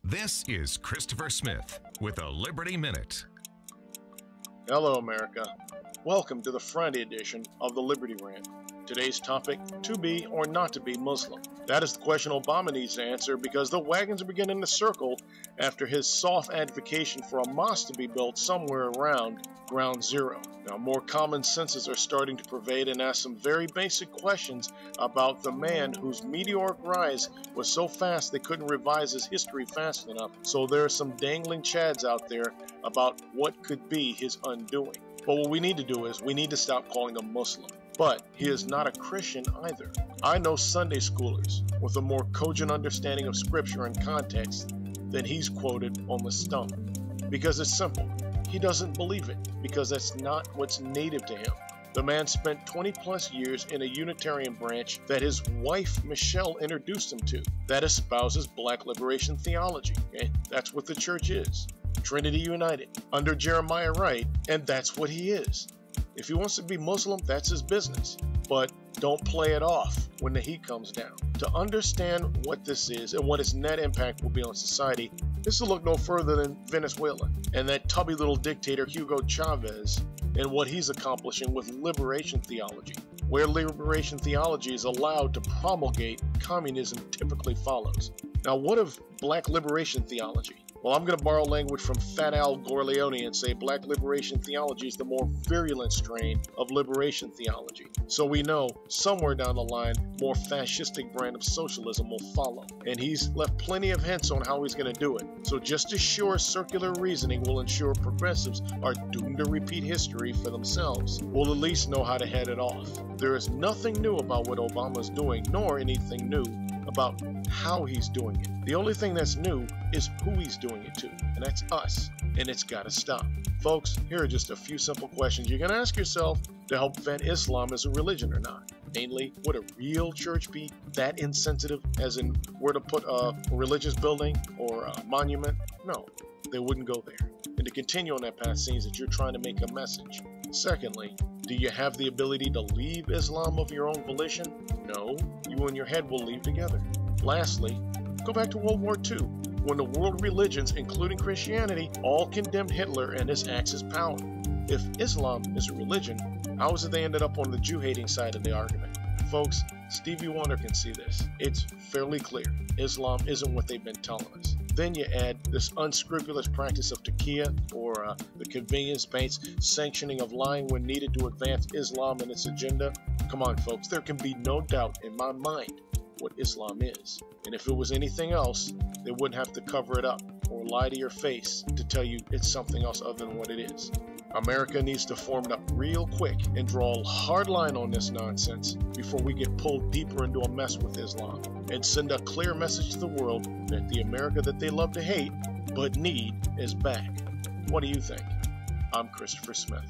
This is Christopher Smith with a Liberty Minute. Hello, America. Welcome to the Friday edition of the Liberty Rant. Today's topic, to be or not to be Muslim. That is the question Obama needs to answer because the wagons are beginning to circle after his soft advocacy for a mosque to be built somewhere around ground zero. Now, more common senses are starting to pervade and ask some very basic questions about the man whose meteoric rise was so fast they couldn't revise his history fast enough. So there are some dangling chads out there about what could be his undoing. But what we need to do is we need to stop calling him Muslim. But he is not a Christian either. I know Sunday schoolers with a more cogent understanding of scripture and context than he's quoted on the stump. Because it's simple. He doesn't believe it because that's not what's native to him. The man spent 20 plus years in a Unitarian branch that his wife Michelle introduced him to that espouses black liberation theology. Okay? That's what the church is. Trinity United under Jeremiah Wright, and that's what he is. If he wants to be Muslim, that's his business. But don't play it off when the heat comes down. To understand what this is and what its net impact will be on society, this will look no further than Venezuela and that tubby little dictator Hugo Chavez and what he's accomplishing with liberation theology. Where liberation theology is allowed to promulgate, communism typically follows. Now, what of black liberation theology? Well, I'm going to borrow language from Fat Al Gorleone and say black liberation theology is the more virulent strain of liberation theology. So we know somewhere down the line, more fascistic brand of socialism will follow. And he's left plenty of hints on how he's going to do it. So just as sure circular reasoning will ensure progressives are doomed to repeat history for themselves, we'll at least know how to head it off. There is nothing new about what Obama's doing, nor anything new about how he's doing it. The only thing that's new is who he's doing it to, and that's us, and it's got to stop. Folks, here are just a few simple questions you can ask yourself to help vet Islam as a religion or not. Namely, would a real church be that insensitive as in where to put a religious building or a monument? No, they wouldn't go there. And to continue on that path seems that you're trying to make a message. Secondly, do you have the ability to leave Islam of your own volition? No, you and your head will leave together. Lastly, go back to World War II, when the world religions, including Christianity, all condemned Hitler and his Axis power. If Islam is a religion, how is it they ended up on the Jew-hating side of the argument? Folks, Stevie Wonder can see this. It's fairly clear. Islam isn't what they've been telling us. Then you add this unscrupulous practice of taqiyya, or the convenience-based sanctioning of lying when needed to advance Islam and its agenda. Come on, folks, there can be no doubt in my mind what Islam is. And if it was anything else, they wouldn't have to cover it up or lie to your face to tell you it's something else other than what it is. America needs to form it up real quick and draw a hard line on this nonsense before we get pulled deeper into a mess with Islam, and send a clear message to the world that the America that they love to hate but need is back. What do you think? I'm Christopher Smith.